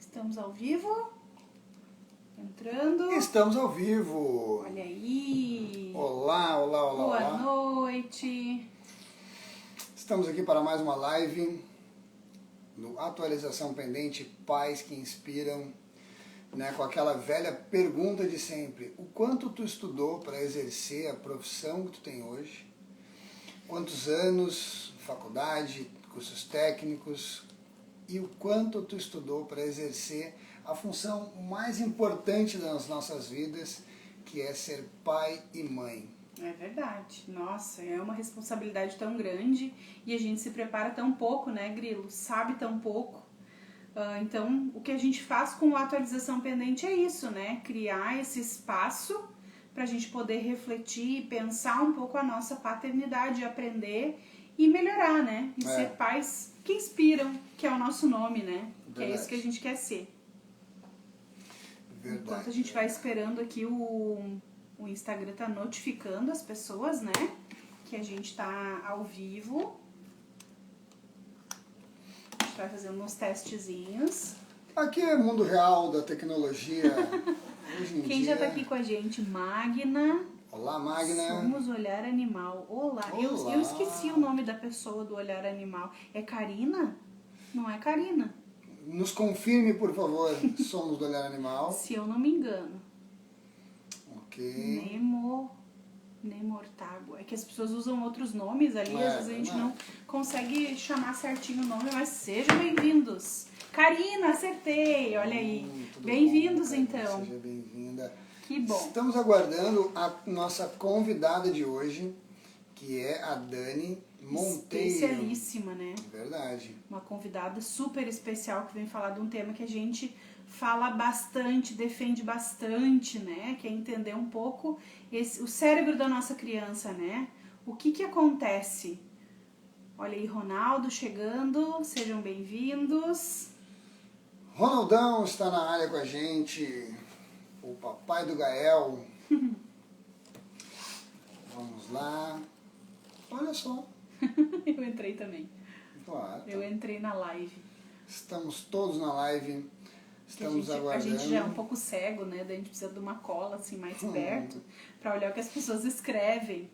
Estamos ao vivo? Entrando. Estamos ao vivo. Olha aí. Olá, olá, olá, Boa olá. noite. Estamos aqui para mais uma live no Atualização Pendente Pais que Inspiram, né, com aquela velha pergunta de sempre: o quanto tu estudou para exercer a profissão que tu tem hoje? Quantos anos, faculdade, cursos técnicos? E o quanto tu estudou para exercer a função mais importante das nossas vidas, que é ser pai e mãe. É verdade. Nossa, é uma responsabilidade tão grande e a gente se prepara tão pouco, né, Grilo? Sabe tão pouco. Então, o que a gente faz com a Atualização Pendente é isso, né? Criar esse espaço para a gente poder refletir e pensar um pouco a nossa paternidade, aprender e melhorar, né? E ser pais que inspiram, que é o nosso nome, né? Verdade. Que é isso que a gente quer ser. Verdade. Enquanto a gente vai esperando aqui, o Instagram tá notificando as pessoas, né? Que a gente tá ao vivo. A gente vai fazendo uns testezinhos. Aqui é o mundo real da tecnologia. Hoje em Quem dia... já tá aqui com a gente? Magna. Olá, Magna. Somos Olhar Animal. Olá. Olá. Eu esqueci o nome da pessoa do Olhar Animal. É Karina? Não é Karina? Nos confirme, por favor, somos do Olhar Animal. Se eu não me engano. Ok. Nemo Ortago. É que as pessoas usam outros nomes ali, às vezes a gente não consegue chamar certinho o nome, mas sejam bem-vindos. Karina, acertei, olha aí. Bem-vindos, então. Seja bem-vinda. Que bom. Estamos aguardando a nossa convidada de hoje, que é a Dani Monteiro. Especialíssima, né? Verdade. Uma convidada super especial que vem falar de um tema que a gente fala bastante, defende bastante, né? Que é entender um pouco o cérebro da nossa criança, né? O que acontece? Olha aí, Ronaldo chegando, sejam bem-vindos. Ronaldão está na área com a gente, o papai do Gael. Vamos lá. Olha só. Eu entrei também. Claro. Eu entrei na live. Estamos todos na live. Estamos aguardando. A gente já é um pouco cego, né? Daí a gente precisa de uma cola assim mais perto para olhar o que as pessoas escrevem.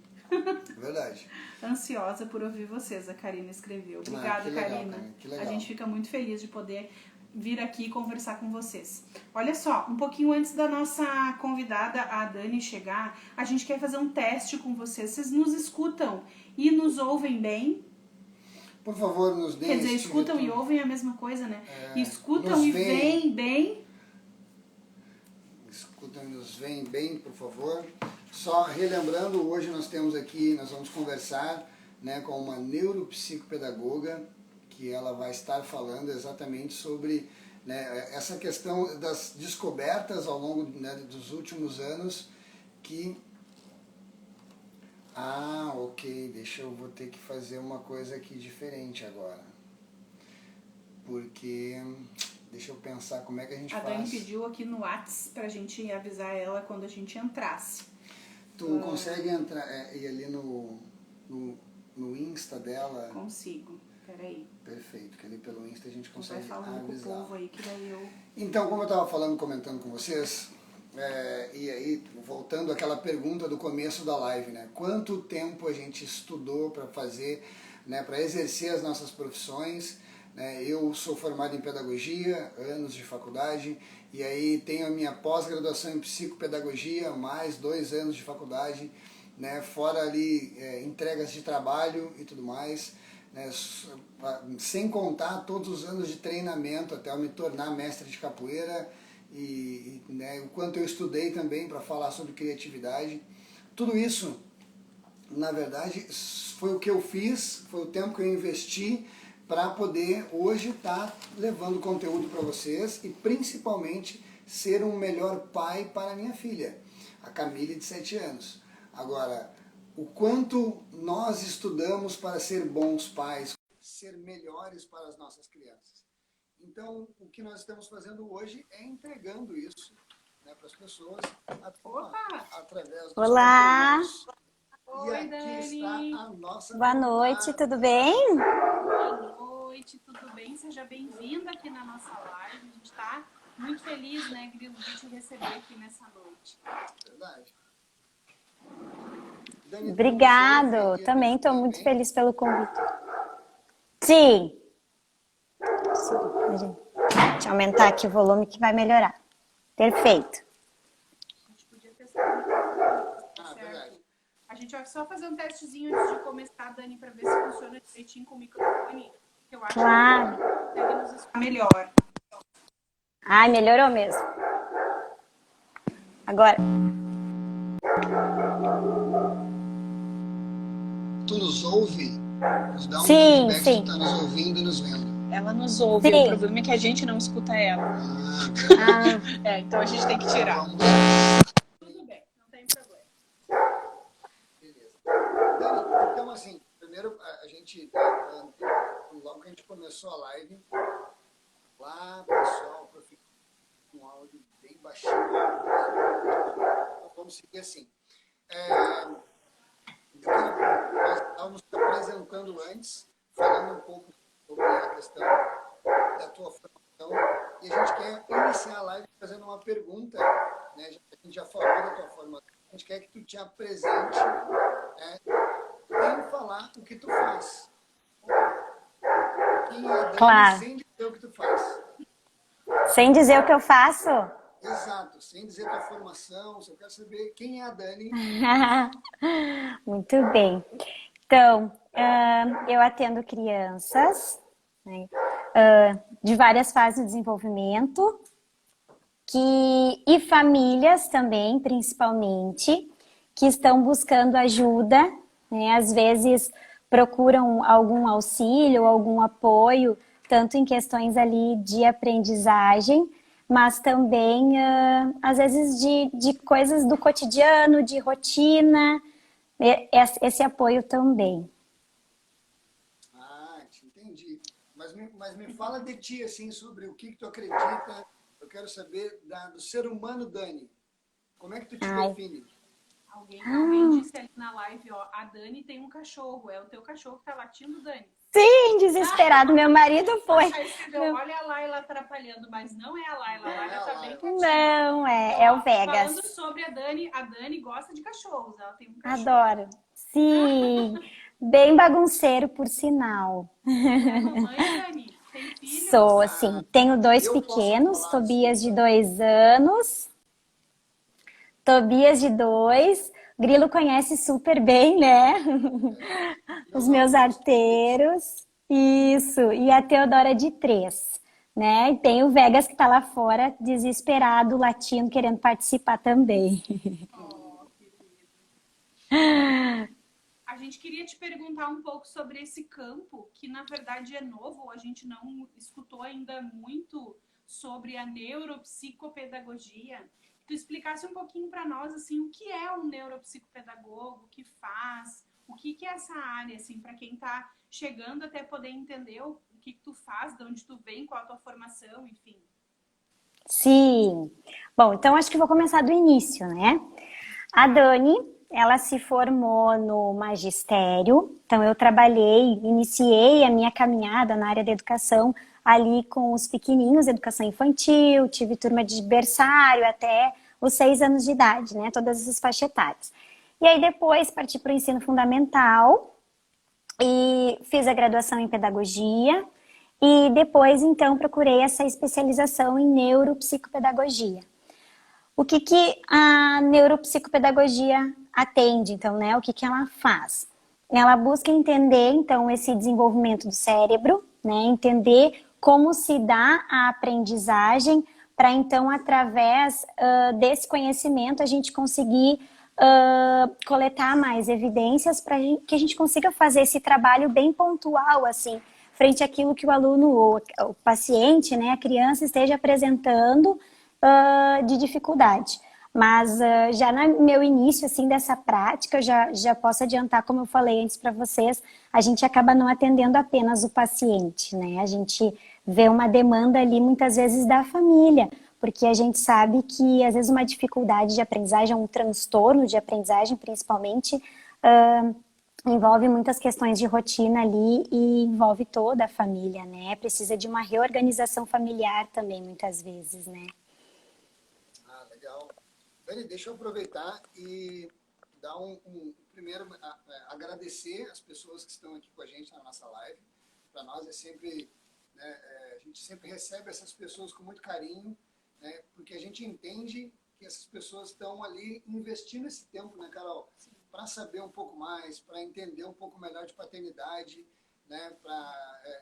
Verdade. Ansiosa por ouvir vocês, a Karina escreveu. Obrigada, legal, Karina. Que legal. A gente fica muito feliz de poder vir aqui conversar com vocês. Olha só, um pouquinho antes da nossa convidada, a Dani, chegar, a gente quer fazer um teste com vocês. Vocês nos escutam e nos ouvem bem? Por favor, nos deem. Quer dizer, escutam e ouvem é a mesma coisa, né? Escutam nos e veem veem bem. Escutam e nos veem bem, por favor. Só relembrando, hoje nós vamos conversar, né, com uma neuropsicopedagoga, que ela vai estar falando exatamente sobre, né, essa questão das descobertas ao longo, né, dos últimos anos que... ok, vou ter que fazer uma coisa aqui diferente agora. Porque, deixa eu pensar como é que a gente faz. A Dani pediu aqui no WhatsApp pra gente avisar ela quando a gente entrasse. Tu consegue entrar, ir ali no Insta dela? Consigo, peraí. Perfeito, que ali pelo Insta a gente consegue vai falando avisar. com o povo aí, que daí eu... Então, como eu estava comentando com vocês, e aí, voltando àquela pergunta do começo da live, né? Quanto tempo a gente estudou para fazer, né, para exercer as nossas profissões, né? Eu sou formado em pedagogia, anos de faculdade, e aí tenho a minha pós-graduação em psicopedagogia, mais 2 anos de faculdade, né? Fora ali entregas de trabalho e tudo mais, né? Sem contar todos os anos de treinamento até eu me tornar mestre de capoeira, né, o quanto eu estudei também para falar sobre criatividade. Tudo isso, na verdade, foi o que eu fiz, foi o tempo que eu investi para poder hoje estar levando conteúdo para vocês e principalmente ser um melhor pai para a minha filha, a Camille, de 7 anos. Agora, o quanto nós estudamos para ser bons pais, ser melhores para as nossas crianças. Então, o que nós estamos fazendo hoje é entregando isso, né, para as pessoas através dos conteúdos. Oi, e aqui Dani. está a nossa Boa noite, tudo bem? Boa noite, tudo bem? Seja bem-vinda aqui na nossa live. A gente está muito feliz, né, Grilo, de te receber aqui nessa noite. Verdade. Dani, Obrigado. Também estou muito feliz pelo convite. Sim. Deixa eu aumentar aqui o volume que vai melhorar. Perfeito. A gente podia testar. Certo. A gente vai só fazer um testezinho antes de começar, Dani, para ver se funciona direitinho com o microfone. Que eu acho Claro. que consegue nos escutar melhor. Ai, melhorou mesmo. Agora. Tu nos ouve? Nos dá um Sim, feedback sim. que tu tá nos ouvindo e nos vendo. Ela nos ouve, Sim. o problema é que a gente não escuta ela. Então a gente tem que tirar. Vamos lá. Tudo bem, não tem problema. Beleza. Dani, então assim, primeiro a gente, logo que a gente começou a live, lá, pessoal, com um áudio bem baixinho. Então, vamos seguir assim. Nós estávamos te apresentando antes, falando um pouco sobre a questão da tua formação, e a gente quer iniciar a live fazendo uma pergunta, né? A gente já falou da tua formação, a gente quer que tu te apresente, né, sem falar o que tu faz. Quem é Dani, Claro. sem dizer o que tu faz. Sem dizer o que eu faço? Exato, sem dizer tua formação, eu quero saber quem é a Dani. Muito bem. Então, eu atendo crianças, né, de várias fases de desenvolvimento e famílias também, principalmente, que estão buscando ajuda, né, às vezes procuram algum auxílio, algum apoio, tanto em questões ali de aprendizagem, mas também, às vezes, de coisas do cotidiano, de rotina, esse apoio também. Ah, entendi. Mas me fala de ti, assim, sobre o que tu acredita. Eu quero saber do ser humano, Dani. Como é que tu te define? Alguém disse ali na live, ó, a Dani tem um cachorro. É o teu cachorro que tá latindo, Dani? Sim, desesperado. Meu marido foi. Aí escreveu, olha a Laila atrapalhando, mas não é a Laila. A Laila tá bem quietinha. Não, é o Vegas. Falando sobre a Dani gosta de cachorros. Ela tem um cachorro. Adoro. Sim, bem bagunceiro, por sinal. É mamãe, Dani? Tem filhos? Sou, assim, tenho 2 pequenos, Tobias de 2 anos, Tobias de 2. Grilo conhece super bem, né? Os meus arteiros. Isso, e a Teodora de 3, né? E tem o Vegas que tá lá fora, desesperado, latindo, querendo participar também. A gente queria te perguntar um pouco sobre esse campo, que na verdade é novo, a gente não escutou ainda muito sobre a neuropsicopedagogia. Tu explicasse um pouquinho para nós, assim, o que é um neuropsicopedagogo, o que faz, o que é essa área, assim, para quem está chegando até poder entender o que tu faz, de onde tu vem, qual a tua formação, enfim. Sim. Bom, então acho que vou começar do início, né? A Dani, ela se formou no magistério, então eu iniciei a minha caminhada na área da educação ali com os pequenininhos, educação infantil, tive turma de berçário até os 6 anos de idade, né? Todas essas faixas etárias. E aí depois parti para o ensino fundamental e fiz a graduação em pedagogia e depois então procurei essa especialização em neuropsicopedagogia. O que a neuropsicopedagogia atende, então, né? O que ela faz? Ela busca entender, então, esse desenvolvimento do cérebro, né? Entender como se dá a aprendizagem para, então, através desse conhecimento, a gente conseguir coletar mais evidências para que a gente consiga fazer esse trabalho bem pontual, assim, frente àquilo que o aluno ou o paciente, né, a criança esteja apresentando de dificuldade. Mas já no meu início assim, dessa prática, eu já posso adiantar, como eu falei antes para vocês, a gente acaba não atendendo apenas o paciente, né? A gente vê uma demanda ali muitas vezes da família, porque a gente sabe que às vezes uma dificuldade de aprendizagem, um transtorno de aprendizagem principalmente, envolve muitas questões de rotina ali e envolve toda a família, né? Precisa de uma reorganização familiar também, muitas vezes, né? Ah, legal. Dani, deixa eu aproveitar e dar primeiro agradecer as pessoas que estão aqui com a gente na nossa live. Para nós é sempre, né, a gente sempre recebe essas pessoas com muito carinho, né, porque a gente entende que essas pessoas estão ali investindo esse tempo, né, Carol, para saber um pouco mais, para entender um pouco melhor de paternidade, né,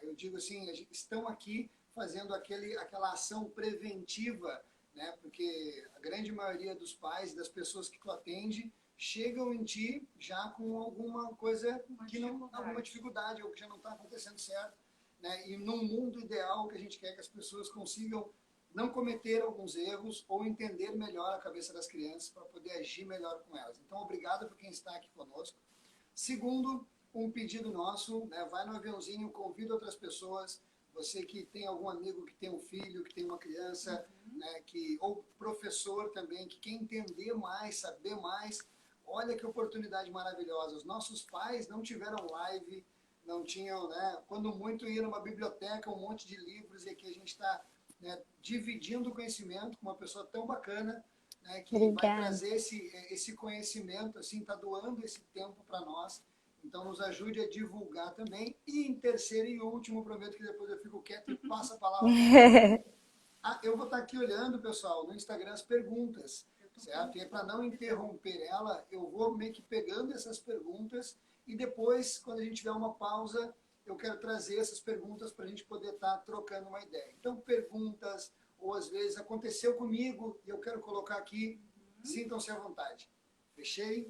eu digo assim, estão aqui fazendo aquela ação preventiva, né, porque a grande maioria dos pais, das pessoas que tu atende, chegam em ti já com alguma coisa alguma dificuldade, ou que já não está acontecendo certo, né? E num mundo ideal que a gente quer que as pessoas consigam não cometer alguns erros ou entender melhor a cabeça das crianças para poder agir melhor com elas. Então, obrigado por quem está aqui conosco. Segundo, um pedido nosso, né? Vai no aviãozinho, convida outras pessoas. Você que tem algum amigo que tem um filho, que tem uma criança, né? Ou professor também, que quer entender mais, saber mais. Olha que oportunidade maravilhosa. Os nossos pais não tiveram live, não tinham, né? Quando muito ia numa biblioteca, um monte de livros, e aqui a gente está, né, dividindo o conhecimento com uma pessoa tão bacana, né, que vai Obrigada. trazer esse conhecimento, assim, está doando esse tempo para nós. Então nos ajude a divulgar também. E em terceiro e último, prometo que depois eu fico quieto e passo a palavra para eu vou estar aqui olhando, pessoal, no Instagram as perguntas, certo? E para não interromper ela, eu vou meio que pegando essas perguntas e depois, quando a gente tiver uma pausa, eu quero trazer essas perguntas para a gente poder estar trocando uma ideia. Então, perguntas, ou às vezes aconteceu comigo e eu quero colocar aqui, sintam-se à vontade. Fechei?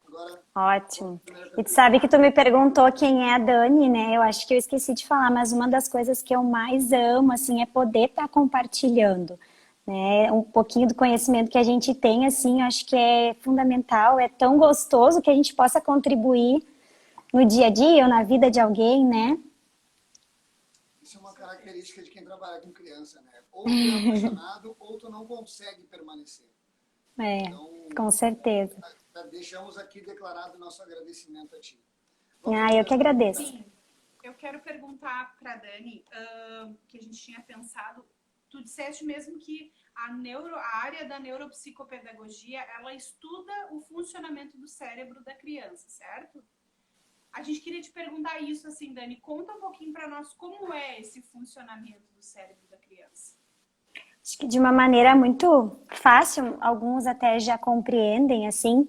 Agora, Ótimo. E tu sabe que tu me perguntou quem é a Dani, né? Eu acho que eu esqueci de falar, mas uma das coisas que eu mais amo, assim, é poder estar compartilhando, né? Um pouquinho do conhecimento que a gente tem, assim, eu acho que é fundamental, é tão gostoso que a gente possa contribuir no dia a dia ou na vida de alguém, né? isso é uma característica de quem trabalha com criança, né? Ou tu é apaixonado ou tu não consegue permanecer. É, Então, com certeza. deixamos aqui declarado nosso agradecimento a ti. Ah, eu que agradeço. Sim, eu quero perguntar para a Dani, que a gente tinha pensado, tu disseste mesmo que a área da neuropsicopedagogia, ela estuda o funcionamento do cérebro da criança, certo? A gente queria te perguntar isso, assim, Dani, conta um pouquinho para nós como é esse funcionamento do cérebro da criança. Acho que de uma maneira muito fácil, alguns até já compreendem, assim,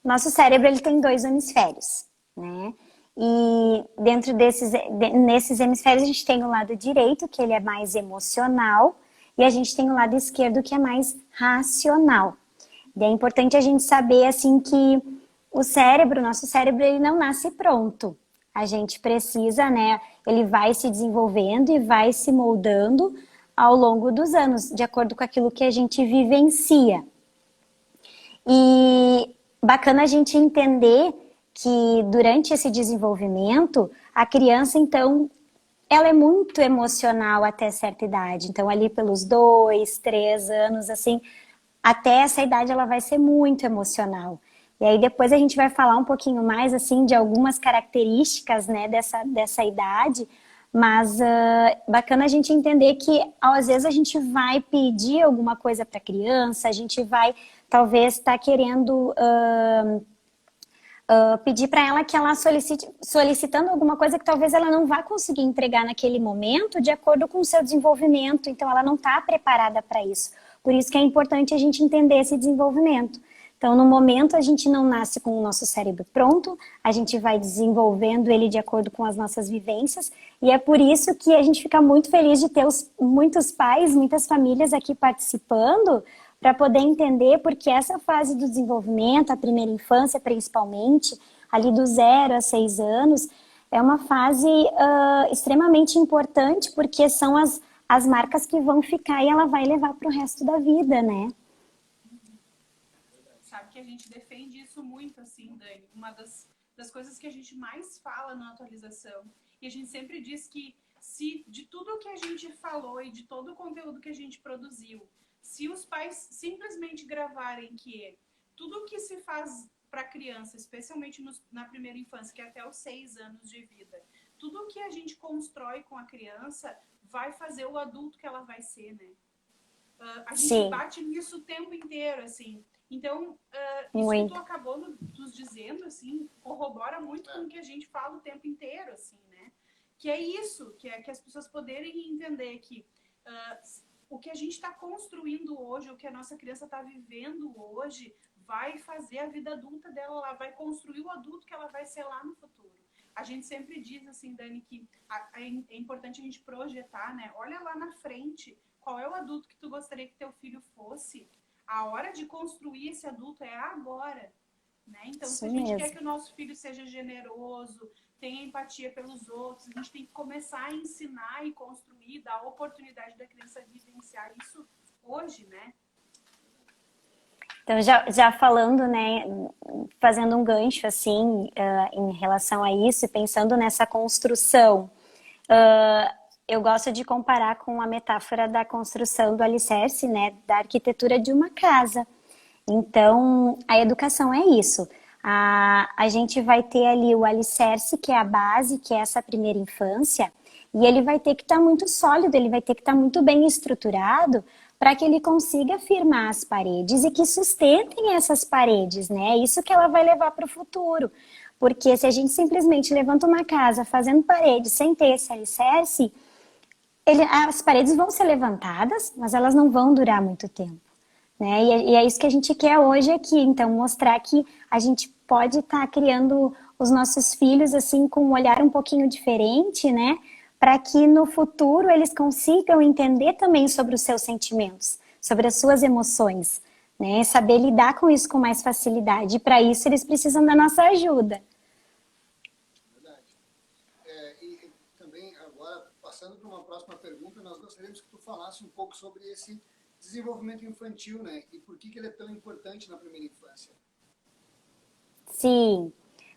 nosso cérebro ele tem dois hemisférios, né? E dentro nesses hemisférios a gente tem o lado direito, que ele é mais emocional, e a gente tem o lado esquerdo, que é mais racional. E é importante a gente saber, assim, que nosso cérebro, ele não nasce pronto. A gente precisa, né? Ele vai se desenvolvendo e vai se moldando ao longo dos anos, de acordo com aquilo que a gente vivencia. E bacana a gente entender que durante esse desenvolvimento, a criança, então, ela é muito emocional até certa idade. Então, ali pelos 2, 3 anos, assim, até essa idade ela vai ser muito emocional. E aí depois a gente vai falar um pouquinho mais, assim, de algumas características, né, dessa idade, mas bacana a gente entender que às vezes a gente vai pedir alguma coisa para a criança, a gente vai talvez estar querendo pedir para ela que ela solicitando alguma coisa que talvez ela não vá conseguir entregar naquele momento de acordo com o seu desenvolvimento, então ela não está preparada para isso. Por isso que é importante a gente entender esse desenvolvimento. Então, no momento, a gente não nasce com o nosso cérebro pronto, a gente vai desenvolvendo ele de acordo com as nossas vivências, e é por isso que a gente fica muito feliz de ter muitos pais, muitas famílias aqui participando, para poder entender, porque essa fase do desenvolvimento, a primeira infância principalmente, ali do 0 a 6 anos, é uma fase extremamente importante, porque são as marcas que vão ficar e ela vai levar para o resto da vida, né? Sabe que a gente defende isso muito, assim, Dani. Uma das coisas que a gente mais fala na atualização. E a gente sempre diz que se de tudo que a gente falou e de todo o conteúdo que a gente produziu, se os pais simplesmente gravarem que tudo que se faz para a criança, especialmente na primeira infância, que é até os 6 anos de vida. Tudo que a gente constrói com a criança vai fazer o adulto que ela vai ser, né? A gente Sim, bate nisso o tempo inteiro, assim. Então, isso que tu muito. acabou nos dizendo, assim, corrobora muito com o que a gente fala o tempo inteiro, assim, né? Que é isso, que é que as pessoas poderem entender que o que a gente está construindo hoje, o que a nossa criança está vivendo hoje, vai fazer a vida adulta dela, ela vai construir o adulto que ela vai ser lá no futuro. A gente sempre diz assim, Dani, que é importante a gente projetar, né? Olha lá na frente, qual é o adulto que tu gostaria que teu filho fosse? A hora de construir esse adulto é agora, né? Então, se Isso a gente quer mesmo. que o nosso filho seja generoso, tenha empatia pelos outros, a gente tem que começar a ensinar e construir, dar a oportunidade da criança vivenciar isso hoje, né? Então, já falando, né, fazendo um gancho, assim, em relação a isso, e pensando nessa construção, eu gosto de comparar com a metáfora da construção do alicerce, né, da arquitetura de uma casa. Então, a educação é isso. A gente vai ter ali o alicerce, que é a base, que é essa primeira infância, e ele vai ter que estar muito sólido, ele vai ter que estar muito bem estruturado para que ele consiga firmar as paredes e que sustentem essas paredes, né? Isso que ela vai levar para o futuro. Porque se a gente simplesmente levanta uma casa fazendo paredes sem ter esse alicerce, as paredes vão ser levantadas, mas elas não vão durar muito tempo. Né? E é isso que a gente quer hoje aqui, então mostrar que a gente pode estar criando os nossos filhos assim com um olhar um pouquinho diferente, né? Para que no futuro eles consigam entender também sobre os seus sentimentos, sobre as suas emoções, né? Saber lidar com isso com mais facilidade. E para isso eles precisam da nossa ajuda. Verdade. E também, agora, passando para uma próxima pergunta, nós gostaríamos que tu falasse um pouco sobre esse desenvolvimento infantil, né? E por que ele é tão importante na primeira infância? Sim.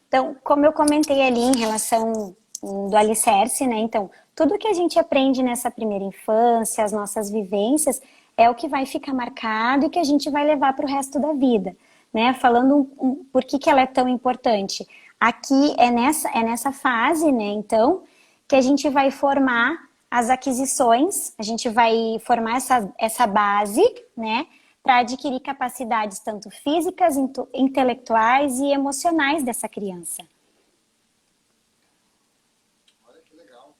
Então, como eu comentei ali em relação do alicerce, né? Então, tudo que a gente aprende nessa primeira infância, as nossas vivências, é o que vai ficar marcado e que a gente vai levar para o resto da vida, né? Falando por que ela é tão importante. Aqui é nessa fase, né? Então, que a gente vai formar as aquisições, a gente vai formar essa base, né? Para adquirir capacidades tanto físicas, intelectuais e emocionais dessa criança. Olha que legal.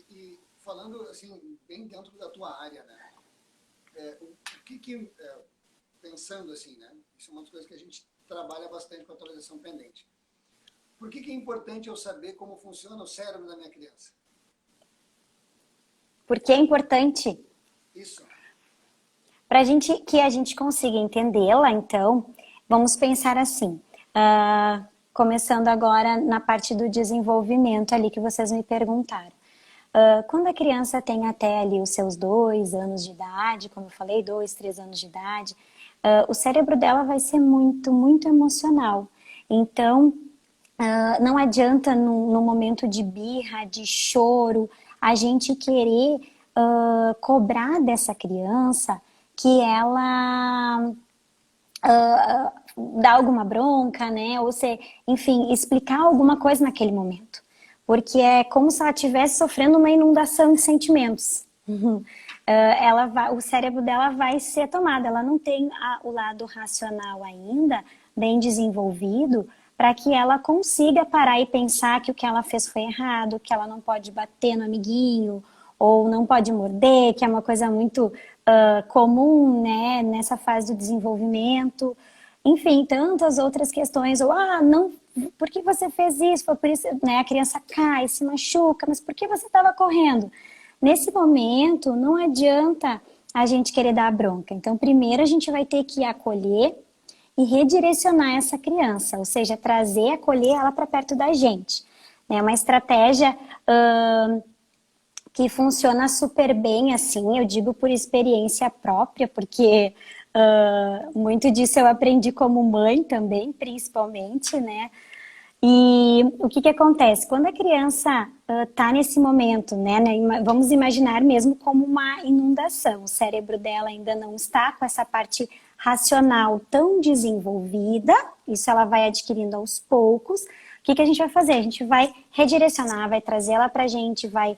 E falando assim, bem dentro da tua área, né? Pensando assim, né? Isso é uma das coisas que a gente trabalha bastante com a atualização pendente. Por que é importante eu saber como funciona o cérebro da minha criança? Porque é importante Isso. para que a gente consiga entendê-la, então, vamos pensar assim. Começando agora na parte do desenvolvimento ali que vocês me perguntaram. Quando a criança tem até ali os seus 2 anos de idade, como eu falei, 2, 3 anos de idade, o cérebro dela vai ser muito, muito emocional. Então, não adianta no momento de birra, de choro, a gente querer cobrar dessa criança que ela dar alguma bronca, né? Ou enfim, explicar alguma coisa naquele momento. Porque é como se ela estivesse sofrendo uma inundação de sentimentos. O cérebro dela vai ser tomado. Ela não tem o lado racional ainda bem desenvolvido para que ela consiga parar e pensar que o que ela fez foi errado, que ela não pode bater no amiguinho, ou não pode morder, que é uma coisa muito comum, né, nessa fase do desenvolvimento. Enfim, tantas outras questões. Ou, não, por que você fez isso? Foi por isso, né, a criança cai, se machuca, mas por que você estava correndo? Nesse momento, não adianta a gente querer dar a bronca. Então, primeiro a gente vai ter que acolher e redirecionar essa criança, ou seja, acolher ela para perto da gente. É uma estratégia que funciona super bem, assim, eu digo por experiência própria, porque muito disso eu aprendi como mãe também, principalmente, né? E o que acontece? Quando a criança está nesse momento, né, vamos imaginar mesmo como uma inundação, o cérebro dela ainda não está com essa parte racional tão desenvolvida, Isso ela vai adquirindo aos poucos. O que a gente vai fazer? A gente vai redirecionar, vai trazer ela pra gente, vai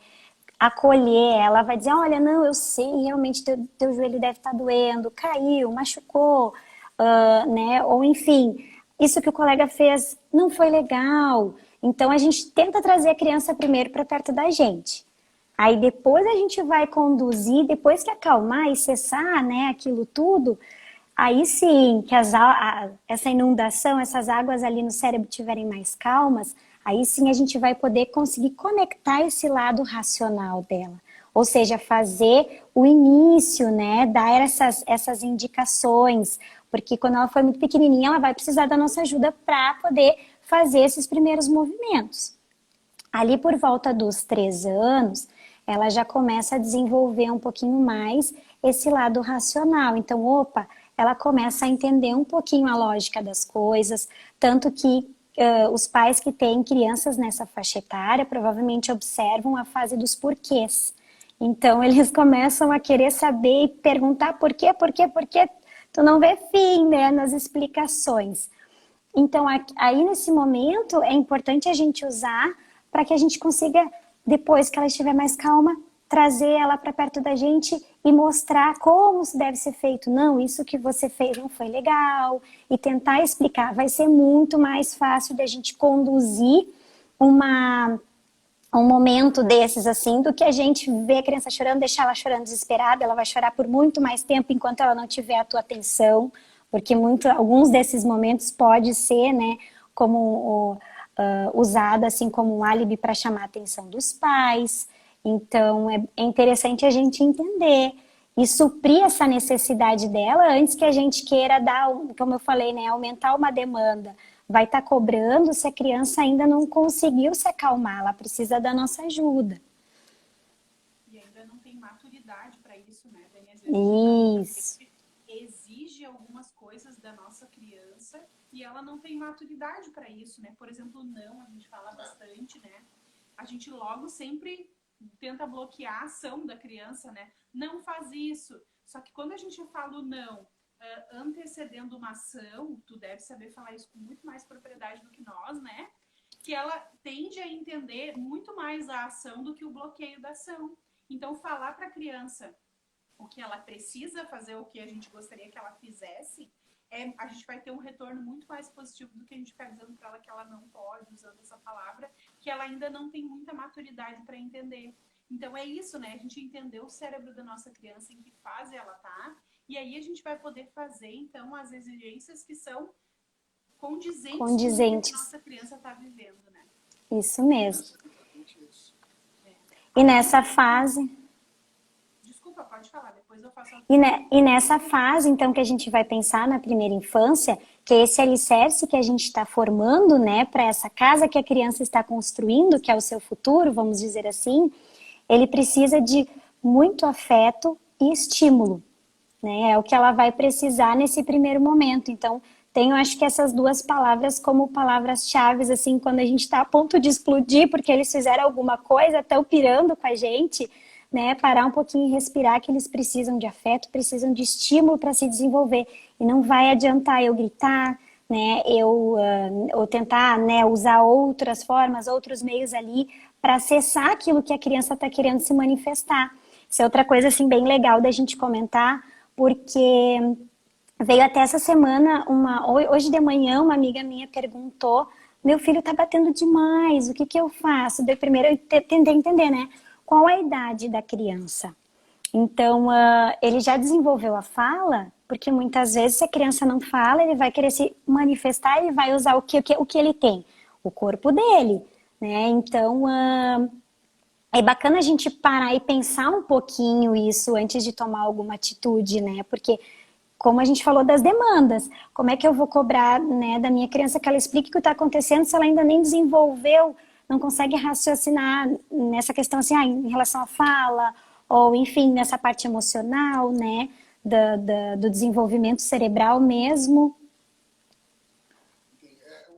acolher ela, vai dizer, olha, não, eu sei, realmente teu joelho deve estar doendo, caiu, machucou, né? Ou enfim, isso que o colega fez não foi legal. Então a gente tenta trazer a criança primeiro para perto da gente. Aí depois a gente vai conduzir, depois que acalmar e cessar, né, aquilo tudo, aí sim, que essa inundação, essas águas ali no cérebro estiverem mais calmas, aí sim a gente vai poder conseguir conectar esse lado racional dela. Ou seja, fazer o início, né, dar essas indicações, porque quando ela for muito pequenininha, ela vai precisar da nossa ajuda para poder fazer esses primeiros movimentos. Ali por volta dos 3 anos, ela já começa a desenvolver um pouquinho mais esse lado racional. Então, ela começa a entender um pouquinho a lógica das coisas, tanto que os pais que têm crianças nessa faixa etária provavelmente observam a fase dos porquês. Então, eles começam a querer saber e perguntar por quê, tu não vê fim, né, nas explicações. Então, aí nesse momento, é importante a gente usar para que a gente consiga, depois que ela estiver mais calma, trazer ela para perto da gente e mostrar como deve ser feito. Não, isso que você fez não foi legal. E tentar explicar. Vai ser muito mais fácil da gente conduzir um momento desses, assim, do que a gente ver a criança chorando, deixar ela chorando desesperada. Ela vai chorar por muito mais tempo enquanto ela não tiver a tua atenção. Porque alguns desses momentos pode ser, né, como usado assim como um álibi para chamar a atenção dos pais. Então, é interessante a gente entender e suprir essa necessidade dela antes que a gente queira dar, como eu falei, né, aumentar uma demanda. Vai estar cobrando se a criança ainda não conseguiu se acalmar, ela precisa da nossa ajuda. E ainda não tem maturidade para isso, né, Dani? Isso. Exige algumas coisas da nossa criança e ela não tem maturidade para isso, né? Por exemplo, não, a gente fala bastante, né? A gente logo sempre tenta bloquear a ação da criança, né? Não faz isso. Só que quando a gente fala o não, antecedendo uma ação, tu deve saber falar isso com muito mais propriedade do que nós, né? Que ela tende a entender muito mais a ação do que o bloqueio da ação. Então, falar para a criança o que ela precisa fazer, o que a gente gostaria que ela fizesse, a gente vai ter um retorno muito mais positivo do que a gente ficar dizendo para ela que ela não pode, usando essa palavra, que ela ainda não tem muita maturidade para entender. Então é isso, né? A gente entender o cérebro da nossa criança, em que fase ela tá, e aí a gente vai poder fazer, então, as exigências que são condizentes com o que a nossa criança está vivendo, né? Isso mesmo. E nessa fase... Desculpa, pode falar, depois eu faço... E nessa fase, então, que a gente vai pensar na primeira infância, que é esse alicerce que a gente está formando, né, para essa casa que a criança está construindo, que é o seu futuro, vamos dizer assim, ele precisa de muito afeto e estímulo, né, é o que ela vai precisar nesse primeiro momento. Então, tenho, acho que essas duas palavras como palavras-chave, assim, quando a gente está a ponto de explodir, porque eles fizeram alguma coisa, estão pirando com a gente, né, parar um pouquinho e respirar, que eles precisam de afeto, precisam de estímulo para se desenvolver. E não vai adiantar eu gritar, né, eu tentar, né, usar outras formas, outros meios ali para acessar aquilo que a criança está querendo se manifestar. Isso é outra coisa assim bem legal da gente comentar, porque veio até essa semana, hoje de manhã, uma amiga minha perguntou: meu filho tá batendo demais, o que que eu faço? Daí primeiro eu tentei entender, né? Qual a idade da criança? Então, ele já desenvolveu a fala, porque muitas vezes se a criança não fala, ele vai querer se manifestar, ele vai usar o que ele tem? O corpo dele, né? Então, é bacana a gente parar e pensar um pouquinho isso antes de tomar alguma atitude, né? Porque, como a gente falou das demandas, como é que eu vou cobrar, né, da minha criança que ela explique o que está acontecendo se ela ainda nem desenvolveu, não consegue raciocinar nessa questão assim, em relação à fala, ou enfim, nessa parte emocional, né, do desenvolvimento cerebral mesmo.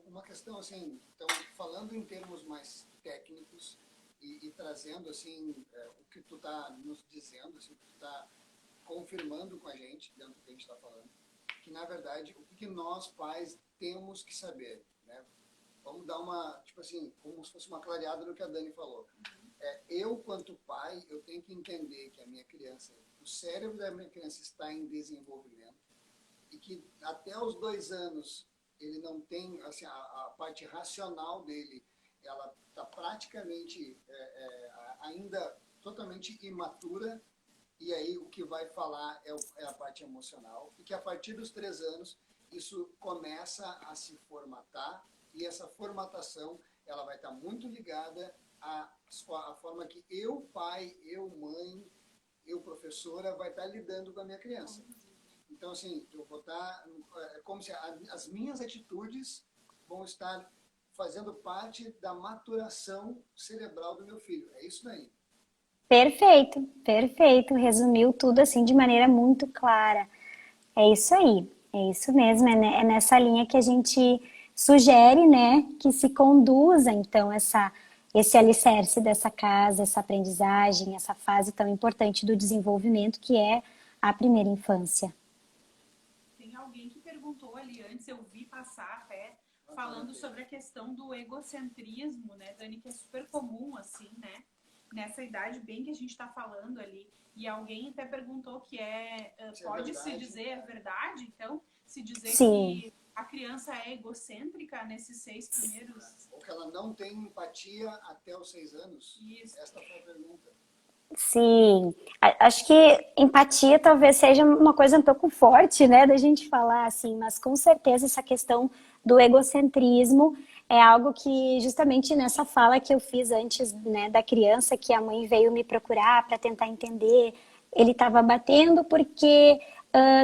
Uma questão assim, então, falando em termos mais técnicos e trazendo assim, o que tu está nos dizendo, assim, o que tu está confirmando com a gente, dentro do que a gente está falando, que na verdade, o que nós pais temos que saber, né? Vamos dar uma, tipo assim, como se fosse uma clareada no que a Dani falou. Eu, quanto pai, eu tenho que entender que a minha criança, o cérebro da minha criança está em desenvolvimento e que até os 2 anos ele não tem, assim, a parte racional dele, ela está praticamente ainda totalmente imatura, e aí o que vai falar é a parte emocional, e que a partir dos 3 anos isso começa a se formatar, e essa formatação ela vai estar muito ligada à forma que eu, pai, eu, mãe, eu, professora, vai estar lidando com a minha criança. Então, assim, eu vou estar, é como se as minhas atitudes vão estar fazendo parte da maturação cerebral do meu filho. É isso daí. Perfeito, perfeito. Resumiu tudo assim de maneira muito clara. É isso aí, é isso mesmo. É nessa linha que a gente sugere, né, que se conduza então esse alicerce dessa casa, essa aprendizagem, essa fase tão importante do desenvolvimento que é a primeira infância. Tem alguém que perguntou ali antes, eu vi passar até, falando sobre a questão do egocentrismo, né, Dani, que é super comum, assim, né, nessa idade bem que a gente está falando ali. E alguém até perguntou que pode-se dizer, é verdade, então, se dizer Sim. que a criança é egocêntrica nesses 6 primeiros... Ou que ela não tem empatia até os 6 anos? Isso. Esta foi a pergunta. Sim, acho que empatia talvez seja uma coisa um pouco forte, né, da gente falar assim, mas com certeza essa questão do egocentrismo é algo que justamente nessa fala que eu fiz antes, né, da criança que a mãe veio me procurar para tentar entender, ele estava batendo porque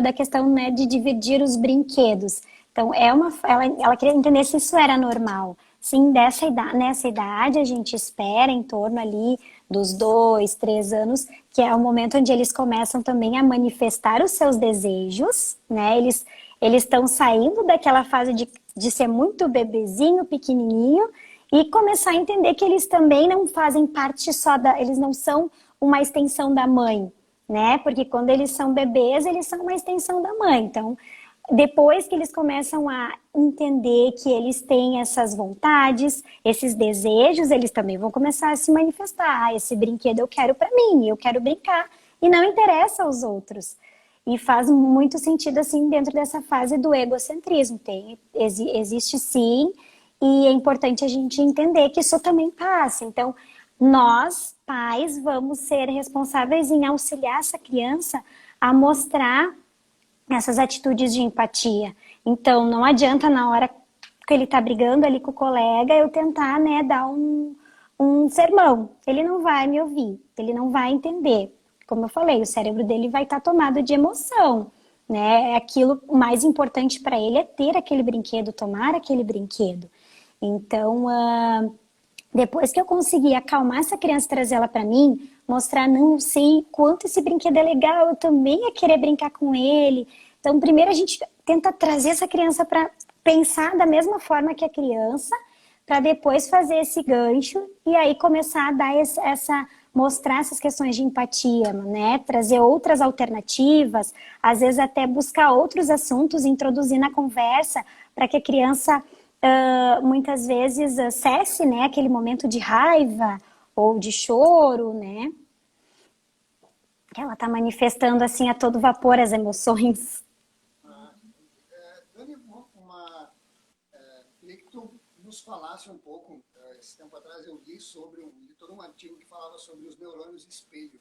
da questão, né, de dividir os brinquedos. Então ela queria entender se isso era normal. Sim, nessa idade a gente espera em torno ali dos 2, 3 anos, que é o momento onde eles começam também a manifestar os seus desejos, né? Eles estão saindo daquela fase de ser muito bebezinho, pequenininho, e começar a entender que eles também não fazem parte eles não são uma extensão da mãe, né? Porque quando eles são bebês, eles são uma extensão da mãe. Então, depois que eles começam a entender que eles têm essas vontades, esses desejos, eles também vão começar a se manifestar. Ah, esse brinquedo eu quero para mim, eu quero brincar e não interessa aos outros. E faz muito sentido assim dentro dessa fase do egocentrismo. Existe sim, e é importante a gente entender que isso também passa. Então, nós, pais, vamos ser responsáveis em auxiliar essa criança a mostrar essas atitudes de empatia. Então, não adianta na hora que ele está brigando ali com o colega, eu tentar, né, dar um sermão. Ele não vai me ouvir, ele não vai entender. Como eu falei, o cérebro dele vai estar tomado de emoção, né? Aquilo mais importante para ele é ter aquele brinquedo, tomar aquele brinquedo. Então, depois que eu conseguir acalmar essa criança e trazer ela para mim, mostrar, não sei quanto esse brinquedo é legal, eu também ia querer brincar com ele. Então, primeiro a gente tenta trazer essa criança para pensar da mesma forma que a criança, para depois fazer esse gancho e aí começar a dar mostrar essas questões de empatia, né? Trazer outras alternativas, às vezes até buscar outros assuntos, introduzir na conversa, para que a criança muitas vezes cesse, né, aquele momento de raiva ou de choro, né? Que ela está manifestando assim a todo vapor as emoções. Dani, queria que tu nos falasse um pouco. Esse tempo atrás eu li todo um artigo que falava sobre os neurônios espelho.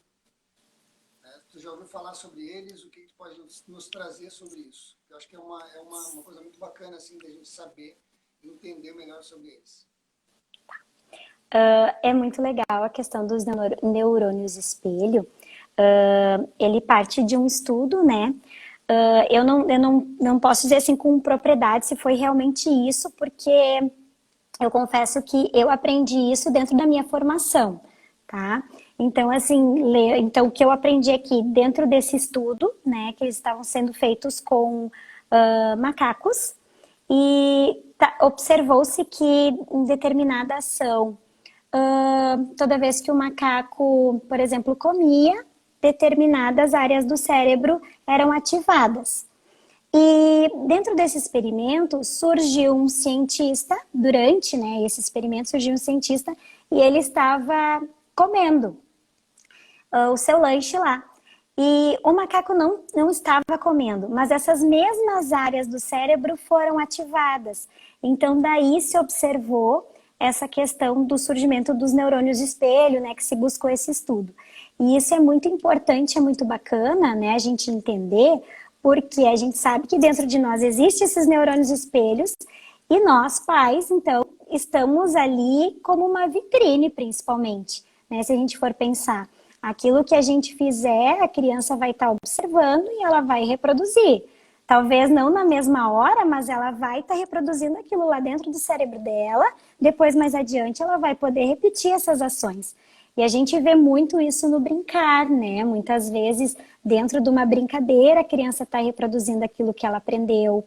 Tu já ouviu falar sobre eles? O que tu pode nos trazer sobre isso? Eu acho que é uma coisa muito bacana assim da gente saber e entender melhor sobre eles. É muito legal a questão dos neurônios espelho. Ele parte de um estudo, né? Eu não posso dizer assim com propriedade se foi realmente isso, porque eu confesso que eu aprendi isso dentro da minha formação, tá? Então, assim, então o que eu aprendi aqui dentro desse estudo, né, que eles estavam sendo feitos com macacos, e observou-se que em determinada ação, toda vez que o macaco, por exemplo, comia, determinadas áreas do cérebro eram ativadas. E dentro desse experimento surgiu um cientista, durante, né, esse experimento surgiu um cientista e ele estava comendo o seu lanche lá. E o macaco não estava comendo, mas essas mesmas áreas do cérebro foram ativadas. Então, daí se observou essa questão do surgimento dos neurônios espelho, né, que se buscou esse estudo. E isso é muito importante, é muito bacana, né, a gente entender, porque a gente sabe que dentro de nós existem esses neurônios espelhos e nós, pais, então, estamos ali como uma vitrine, principalmente, né, se a gente for pensar. Aquilo que a gente fizer, a criança vai estar observando e ela vai reproduzir. Talvez não na mesma hora, mas ela vai estar reproduzindo aquilo lá dentro do cérebro dela. Depois, mais adiante, ela vai poder repetir essas ações. E a gente vê muito isso no brincar, né? Muitas vezes, dentro de uma brincadeira, a criança está reproduzindo aquilo que ela aprendeu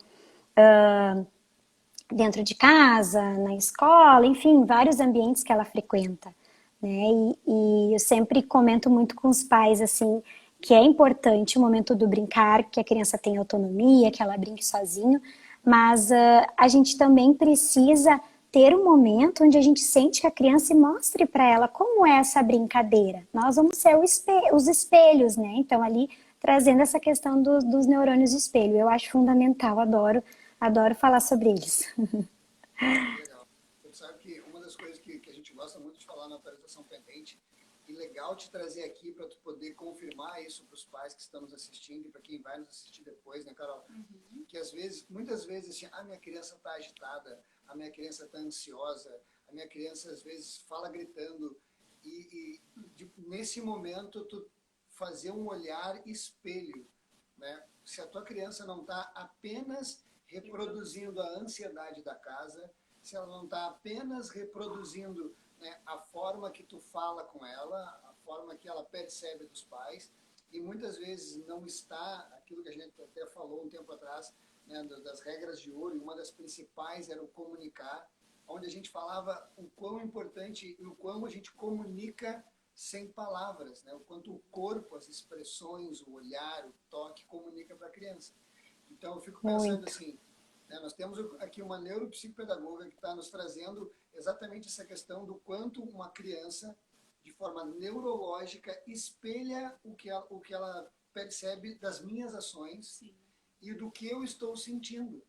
dentro de casa, na escola, enfim, vários ambientes que ela frequenta. Né? E eu sempre comento muito com os pais, assim, que é importante o momento do brincar, que a criança tenha autonomia, que ela brinque sozinho, mas a gente também precisa ter um momento onde a gente sente que a criança e mostre para ela como é essa brincadeira. Nós vamos ser os espelhos, né? Então, ali, trazendo essa questão dos neurônios espelho. Eu acho fundamental, adoro falar sobre eles. Legal. Você sabe que uma das coisas que a gente gosta muito de falar na atualização pendente, e legal te trazer aqui para tu poder confirmar isso para os pais que estão nos assistindo e para quem vai nos assistir depois, né, Carol? Que às vezes, muitas vezes, assim, a minha criança está agitada, a minha criança está ansiosa, a minha criança às vezes fala gritando, nesse momento tu fazer um olhar espelho, né? Se a tua criança não está apenas reproduzindo a ansiedade da casa, se ela não está apenas reproduzindo, né, a forma que tu fala com ela, a forma que ela percebe dos pais, e muitas vezes não está aquilo que a gente até falou um tempo atrás, né, das regras de ouro, e uma das principais era o comunicar, onde a gente falava o quão importante e o quão a gente comunica sem palavras, né, o quanto o corpo, as expressões, o olhar, o toque comunica para a criança. Então eu fico pensando assim, né, nós temos aqui uma neuropsicopedagoga que está nos trazendo exatamente essa questão do quanto uma criança, de forma neurológica, espelha o que ela percebe das minhas ações. Sim. E do que eu estou sentindo.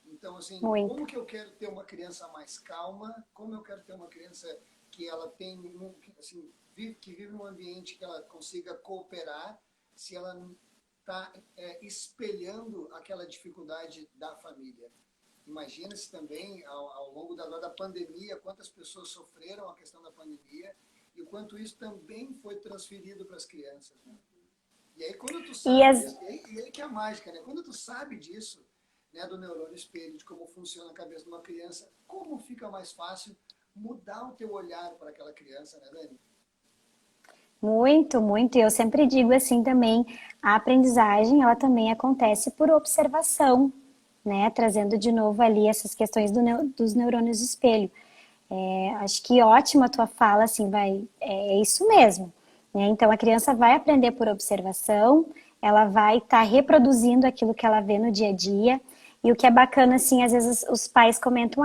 Então, assim, como que eu quero ter uma criança mais calma, como eu quero ter uma criança que ela tem, assim, que vive num ambiente que ela consiga cooperar, se ela está espelhando aquela dificuldade da família. Imagina-se também, ao longo da pandemia, quantas pessoas sofreram a questão da pandemia e o quanto isso também foi transferido para as crianças, né? E aí quando tu sabe disso, e aí que é a mágica, né? Quando tu sabe disso, né, do neurônio espelho, de como funciona a cabeça de uma criança, como fica mais fácil mudar o teu olhar para aquela criança, né, Dani? Muito, muito. E eu sempre digo assim também, a aprendizagem, ela também acontece por observação, né? Trazendo de novo ali essas questões dos neurônios espelho. Acho que ótima a tua fala, assim, é isso mesmo. Né? Então, a criança vai aprender por observação, ela vai estar reproduzindo aquilo que ela vê no dia a dia. E o que é bacana, assim, às vezes os pais comentam,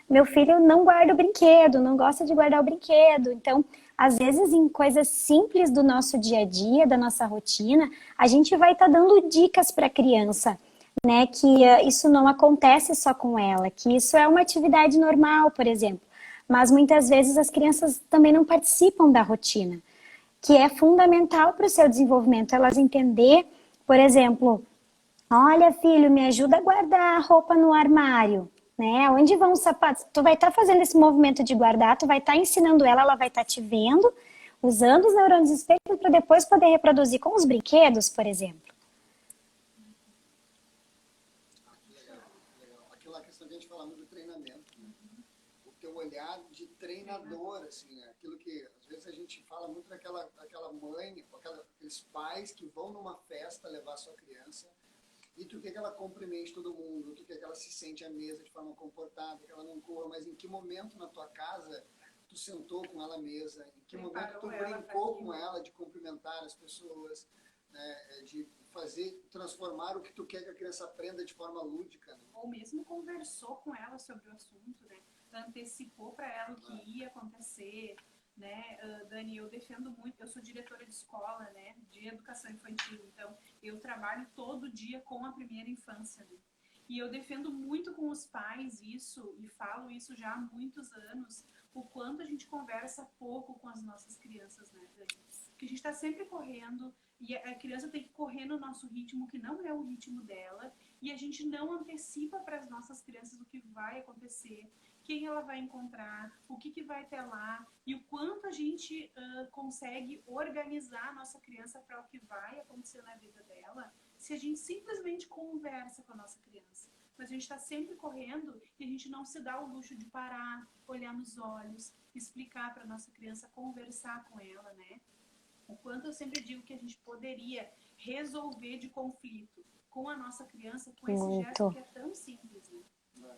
meu filho não guarda o brinquedo, não gosta de guardar o brinquedo. Então, às vezes, em coisas simples do nosso dia a dia, da nossa rotina, a gente vai estar dando dicas para a criança, né? Que isso não acontece só com ela, que isso é uma atividade normal, por exemplo. Mas muitas vezes as crianças também não participam da rotina, que é fundamental para o seu desenvolvimento, elas entender, por exemplo, olha, filho, me ajuda a guardar a roupa no armário, né? Onde vão os sapatos? Tu vai estar fazendo esse movimento de guardar, tu vai estar ensinando ela vai estar te vendo, usando os neurônios espelho para depois poder reproduzir com os brinquedos, por exemplo. Legal. Aquela questão que a gente fala muito do treinamento, né? O teu olhar de treinador, assim, né? Aquilo que às vezes a gente fala muito daquela mãe, aqueles pais que vão numa festa levar sua criança e tu quer que ela cumprimente todo mundo, tu quer que ela se sente à mesa de forma comportada, que ela não corra, mas em que momento na tua casa tu sentou com ela à mesa, em que momento tu brincou com ela de cumprimentar as pessoas, né, de transformar o que tu quer que a criança aprenda de forma lúdica. Né? Ou mesmo conversou com ela sobre o assunto, né? Antecipou para ela o que ia acontecer, né? Dani, eu defendo muito, eu sou diretora de escola, né? De educação infantil, então eu trabalho todo dia com a primeira infância, né? E eu defendo muito com os pais isso, e falo isso já há muitos anos, o quanto a gente conversa pouco com as nossas crianças, né, Dani? Porque a gente está sempre correndo, e a criança tem que correr no nosso ritmo, que não é o ritmo dela, e a gente não antecipa para as nossas crianças o que vai acontecer, quem ela vai encontrar, o que vai ter lá, e o quanto a gente consegue organizar a nossa criança para o que vai acontecer na vida dela, se a gente simplesmente conversa com a nossa criança. Mas a gente está sempre correndo e a gente não se dá o luxo de parar, olhar nos olhos, explicar para a nossa criança, conversar com ela, né? O quanto eu sempre digo que a gente poderia resolver de conflito com a nossa criança com esse gesto que é tão simples, né?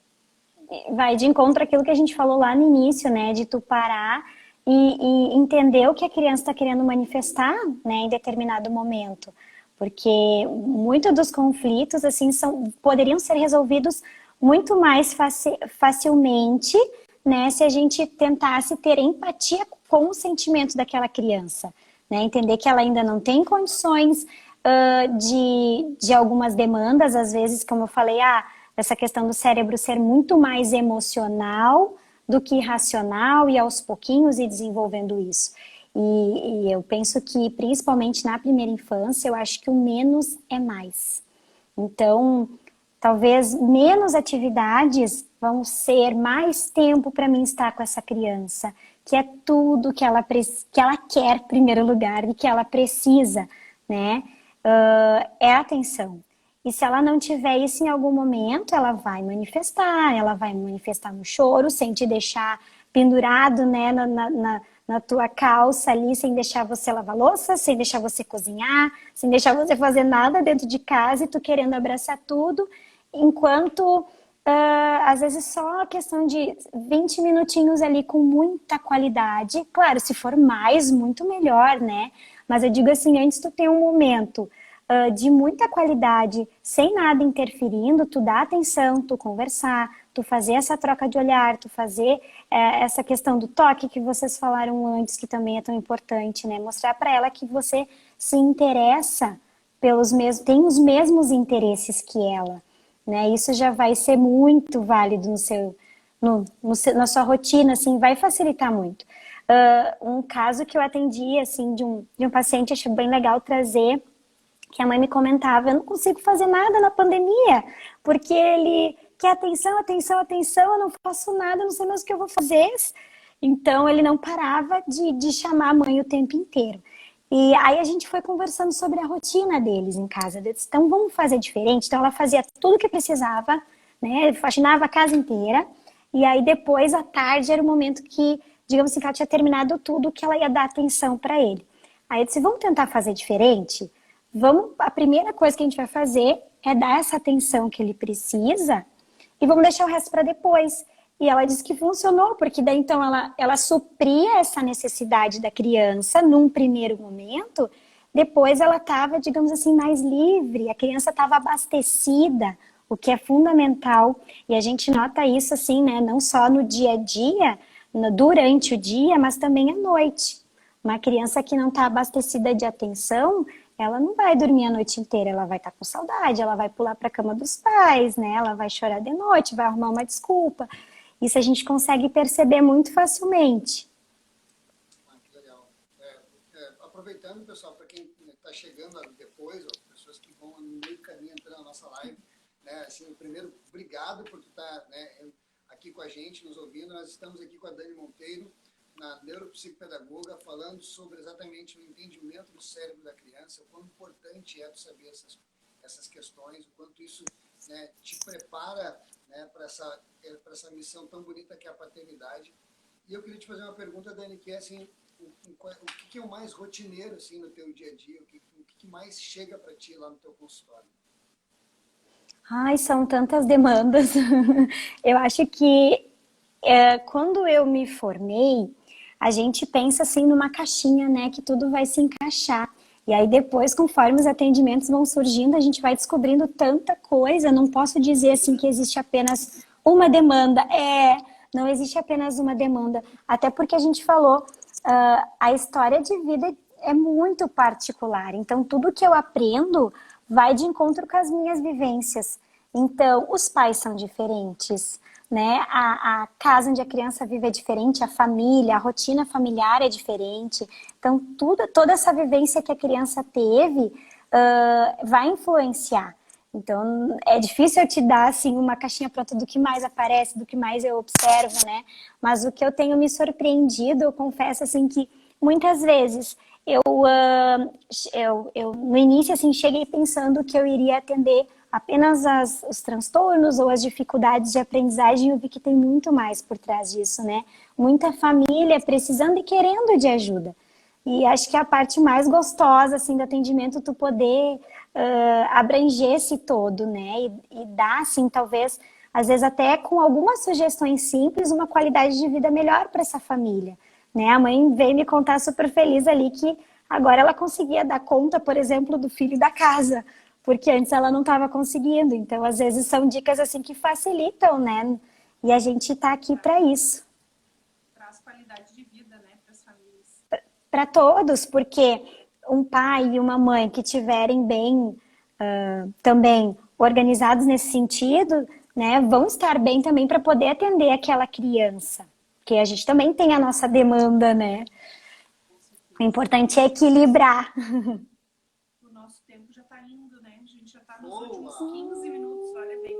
Vai de encontro àquilo que a gente falou lá no início, né? De tu parar e entender o que a criança está querendo manifestar, né? Em determinado momento. Porque muitos dos conflitos, assim, poderiam ser resolvidos muito mais facilmente, né? Se a gente tentasse ter empatia com o sentimento daquela criança, né? Entender que ela ainda não tem condições de algumas demandas, às vezes, como eu falei, essa questão do cérebro ser muito mais emocional do que racional e aos pouquinhos ir desenvolvendo isso. E eu penso que, principalmente na primeira infância, eu acho que o menos é mais. Então, talvez menos atividades vão ser mais tempo para mim estar com essa criança, que é tudo que ela quer, em primeiro lugar, e que ela precisa, né? É atenção. E se ela não tiver isso em algum momento, ela vai manifestar no choro, sem te deixar pendurado, né, na tua calça ali, sem deixar você lavar louça, sem deixar você cozinhar, sem deixar você fazer nada dentro de casa e tu querendo abraçar tudo, enquanto às vezes só a questão de 20 minutinhos ali com muita qualidade, claro, se for mais, muito melhor, né? Mas eu digo assim, antes tu ter um momento de muita qualidade, sem nada interferindo, tu dá atenção, tu conversar, tu fazer essa troca de olhar, tu fazer essa questão do toque que vocês falaram antes, que também é tão importante, né? Mostrar para ela que você se interessa tem os mesmos interesses que ela, né? Isso já vai ser muito válido na sua rotina, assim, vai facilitar muito. Um caso que eu atendi, assim, de um paciente, achei bem legal trazer, que a mãe me comentava, eu não consigo fazer nada na pandemia, porque ele quer atenção, atenção, atenção, eu não faço nada, não sei mais o que eu vou fazer. Então, ele não parava de chamar a mãe o tempo inteiro. E aí a gente foi conversando sobre a rotina deles em casa. Eu disse, então, vamos fazer diferente? Então, ela fazia tudo o que precisava, né? Faxinava a casa inteira. E aí, depois, à tarde, era o momento que, digamos assim, que ela tinha terminado tudo, que ela ia dar atenção para ele. Aí eu disse, vamos tentar fazer diferente? A primeira coisa que a gente vai fazer é dar essa atenção que ele precisa e vamos deixar o resto para depois. E ela disse que funcionou, porque daí então ela supria essa necessidade da criança num primeiro momento, depois ela estava, digamos assim, mais livre, a criança estava abastecida, o que é fundamental. E a gente nota isso assim, né, não só no dia a dia, durante o dia, mas também à noite. Uma criança que não está abastecida de atenção, ela não vai dormir a noite inteira, ela vai estar com saudade, ela vai pular para a cama dos pais, né? Ela vai chorar de noite, vai arrumar uma desculpa. Isso a gente consegue perceber muito facilmente. Que legal. Aproveitando, pessoal, para quem está chegando depois, ou pessoas que vão no meio do caminho entrando na nossa live, né? Assim, primeiro, obrigado por estar, né, aqui com a gente, nos ouvindo. Nós estamos aqui com a Dani Monteiro, na neuropsicopedagoga, falando sobre exatamente o entendimento do cérebro da criança, o quão importante é tu saber essas questões, o quanto isso, né, te prepara, né, para essa missão tão bonita que é a paternidade. E eu queria te fazer uma pergunta, Dani, que é assim, o que é o mais rotineiro assim, no teu dia a dia, o que mais chega para ti lá no teu consultório? Ai, são tantas demandas. Eu acho que quando eu me formei, a gente pensa assim numa caixinha, né, que tudo vai se encaixar. E aí depois, conforme os atendimentos vão surgindo, a gente vai descobrindo tanta coisa. Não posso dizer assim que existe apenas uma demanda. Não existe apenas uma demanda. Até porque a gente falou, a história de vida é muito particular. Então, tudo que eu aprendo vai de encontro com as minhas vivências. Então, os pais são diferentes, né? A casa onde a criança vive é diferente, a família, a rotina familiar é diferente. Então, toda essa vivência que a criança teve vai influenciar. Então, é difícil eu te dar, assim, uma caixinha pronta do que mais aparece, do que mais eu observo, né? Mas o que eu tenho me surpreendido, eu confesso, assim, que muitas vezes eu no início, assim, cheguei pensando que eu iria atender apenas os transtornos ou as dificuldades de aprendizagem. Eu vi que tem muito mais por trás disso, né? Muita família precisando e querendo de ajuda. E acho que a parte mais gostosa, assim, do atendimento, tu poder abranger esse todo, né? E dar, assim, talvez, às vezes até com algumas sugestões simples, uma qualidade de vida melhor para essa família, né? A mãe veio me contar super feliz ali que agora ela conseguia dar conta, por exemplo, do filho da casa, porque antes ela não estava conseguindo. Então, às vezes, são dicas assim que facilitam, né? E a gente está aqui para isso. Traz qualidade de vida, né, para as famílias. Para todos, porque um pai e uma mãe que tiverem bem também organizados nesse sentido, né, vão estar bem também para poder atender aquela criança. Porque a gente também tem a nossa demanda, né? O importante é equilibrar. O nosso tempo já está indo, né? A gente já está nos últimos 15 minutos, olha bem.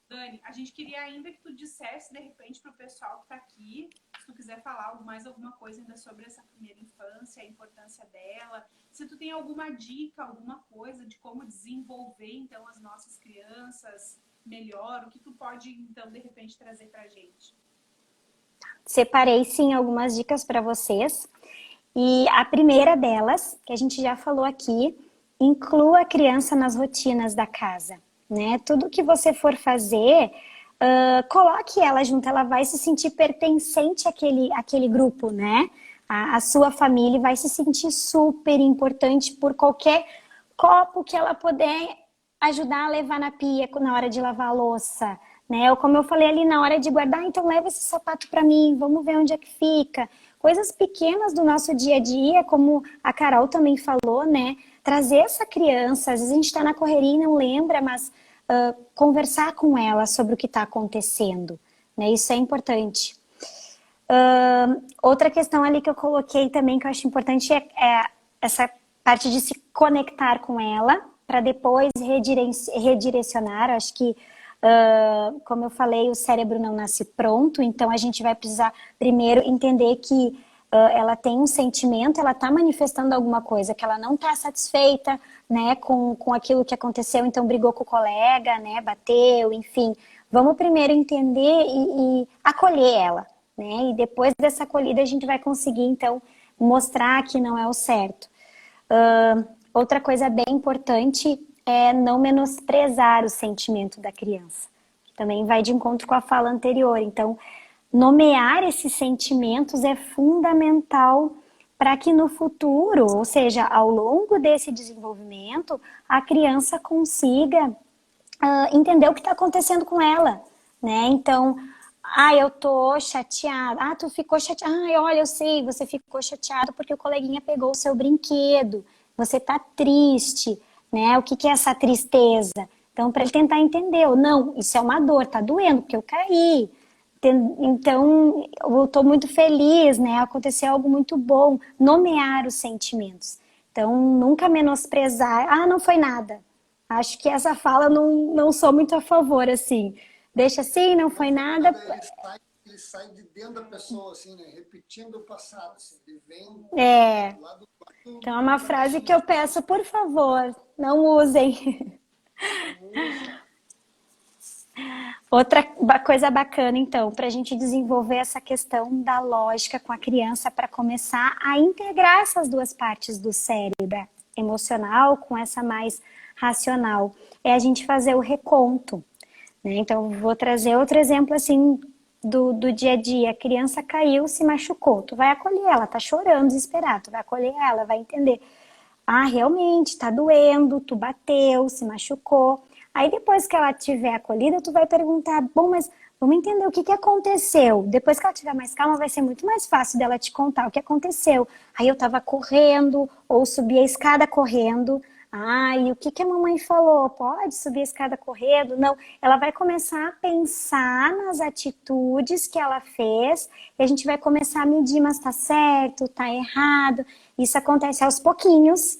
Dani, a gente queria ainda que tu dissesse, de repente, para o pessoal que está aqui, se tu quiser falar mais alguma coisa ainda sobre essa primeira infância, a importância dela, se tu tem alguma dica, alguma coisa de como desenvolver, então, as nossas crianças melhor, o que tu pode, então, de repente, trazer para a gente? Separei, sim, algumas dicas para vocês. E a primeira delas, que a gente já falou aqui, inclua a criança nas rotinas da casa, né? Tudo que você for fazer, coloque ela junto, ela vai se sentir pertencente àquele grupo, né? A sua família vai se sentir super importante por qualquer copo que ela puder ajudar a levar na pia na hora de lavar a louça, né? Ou como eu falei ali, na hora de guardar, então leva esse sapato para mim, vamos ver onde é que fica. Coisas pequenas do nosso dia a dia, como a Carol também falou, né? Trazer essa criança, às vezes a gente está na correria e não lembra, mas conversar com ela sobre o que está acontecendo, né? Isso é importante. Outra questão ali que eu coloquei também, que eu acho importante, é essa parte de se conectar com ela, para depois redirecionar. Acho que, como eu falei, o cérebro não nasce pronto, então a gente vai precisar primeiro entender que ela tem um sentimento, ela está manifestando alguma coisa, que ela não está satisfeita, né, com aquilo que aconteceu, então brigou com o colega, né, bateu, enfim. Vamos primeiro entender e acolher ela, né, e depois dessa acolhida a gente vai conseguir, então, mostrar que não é o certo. Outra coisa bem importante é não menosprezar o sentimento da criança, que também vai de encontro com a fala anterior. Então, nomear esses sentimentos é fundamental para que no futuro, ou seja, ao longo desse desenvolvimento, a criança consiga entender o que está acontecendo com ela, né? Então, eu tô chateada. Tu ficou chateada. Olha, eu sei, você ficou chateado porque o coleguinha pegou o seu brinquedo. Você tá triste, né? O que é essa tristeza? Então, para ele tentar entender, não, isso é uma dor, tá doendo porque eu caí. Então, eu tô muito feliz, né? Aconteceu algo muito bom. Nomear os sentimentos. Então, nunca menosprezar. Não foi nada. Acho que essa fala não sou muito a favor, assim. Deixa assim, não foi nada. Ele sai de dentro da pessoa, assim, né? Repetindo o passado, assim. Ele vem do lado. Então é uma frase que eu peço, por favor, não usem. Outra coisa bacana, então, para a gente desenvolver essa questão da lógica com a criança, para começar a integrar essas duas partes do cérebro, emocional com essa mais racional, é a gente fazer o reconto, né? Então, vou trazer outro exemplo, assim, do dia a dia. A criança caiu, se machucou, tu vai acolher ela, tá chorando, desesperada, tu vai acolher ela, vai entender. Ah, realmente, tá doendo, tu bateu, se machucou. Aí depois que ela tiver acolhida, tu vai perguntar, bom, mas vamos entender o que que aconteceu. Depois que ela tiver mais calma, vai ser muito mais fácil dela te contar o que aconteceu. Aí eu tava correndo, ou subi a escada correndo. Ah, e o que que a mamãe falou? Pode subir a escada correndo? Não. Ela vai começar a pensar nas atitudes que ela fez e a gente vai começar a medir, mas tá certo, tá errado. Isso acontece aos pouquinhos,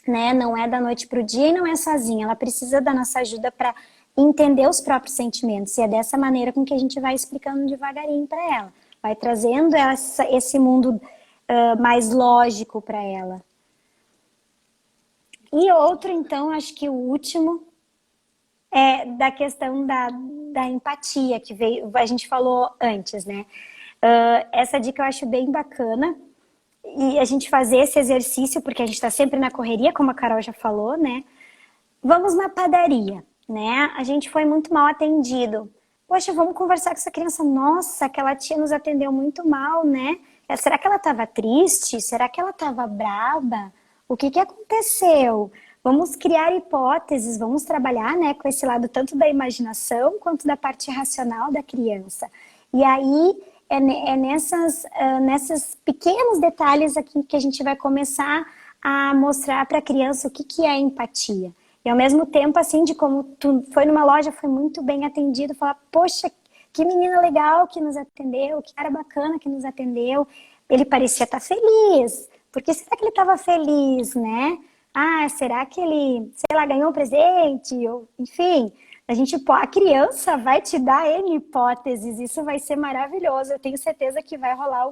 né? Não é da noite para o dia e não é sozinha. Ela precisa da nossa ajuda para entender os próprios sentimentos. E é dessa maneira com que a gente vai explicando devagarinho para ela. Vai trazendo esse mundo mais lógico para ela. E outro, então, acho que o último é da questão da empatia, que veio, a gente falou antes, né? Essa dica eu acho bem bacana. E a gente fazer esse exercício, porque a gente está sempre na correria, como a Carol já falou, né? Vamos na padaria, né? A gente foi muito mal atendido. Poxa, vamos conversar com essa criança. Nossa, aquela tia nos atendeu muito mal, né? Será que ela estava triste? Será que ela estava brava? O que que aconteceu? Vamos criar hipóteses, vamos trabalhar, né, com esse lado tanto da imaginação quanto da parte racional da criança. E aí é nesses pequenos detalhes aqui que a gente vai começar a mostrar para a criança o que que é empatia. E ao mesmo tempo, assim, de como tu foi numa loja, foi muito bem atendido, falar, poxa, que menina legal que nos atendeu, que cara bacana que nos atendeu. Ele parecia estar feliz. Por que será que ele estava feliz, né? Ah, será que ele, sei lá, ganhou um presente? Ou, enfim, a criança vai te dar N hipóteses, isso vai ser maravilhoso. Eu tenho certeza que vai rolar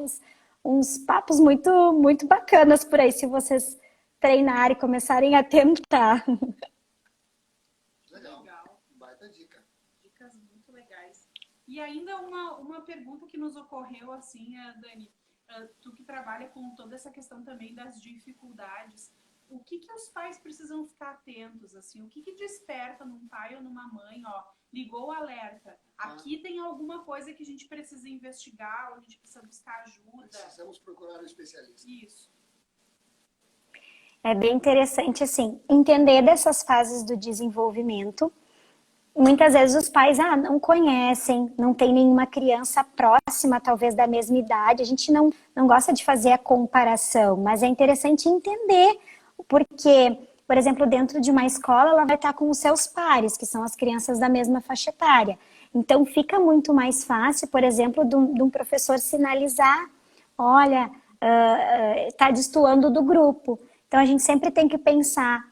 uns papos muito, muito bacanas por aí, se vocês treinarem e começarem a tentar. Legal. Baita dica. Dicas muito legais. E ainda uma pergunta que nos ocorreu, assim, Dani, tu que trabalha com toda essa questão também das dificuldades, o que que os pais precisam ficar atentos, assim, o que que desperta num pai ou numa mãe, ó, ligou o alerta, aqui tem alguma coisa que a gente precisa investigar, ou a gente precisa buscar ajuda. Precisamos procurar um especialista. Isso. É bem interessante, assim, entender dessas fases do desenvolvimento. Muitas vezes os pais não conhecem, não tem nenhuma criança próxima, talvez da mesma idade. A gente não gosta de fazer a comparação, mas é interessante entender, porque, por exemplo, dentro de uma escola, ela vai estar com os seus pares, que são as crianças da mesma faixa etária. Então, fica muito mais fácil, por exemplo, de um professor sinalizar, olha, está destoando do grupo. Então, a gente sempre tem que pensar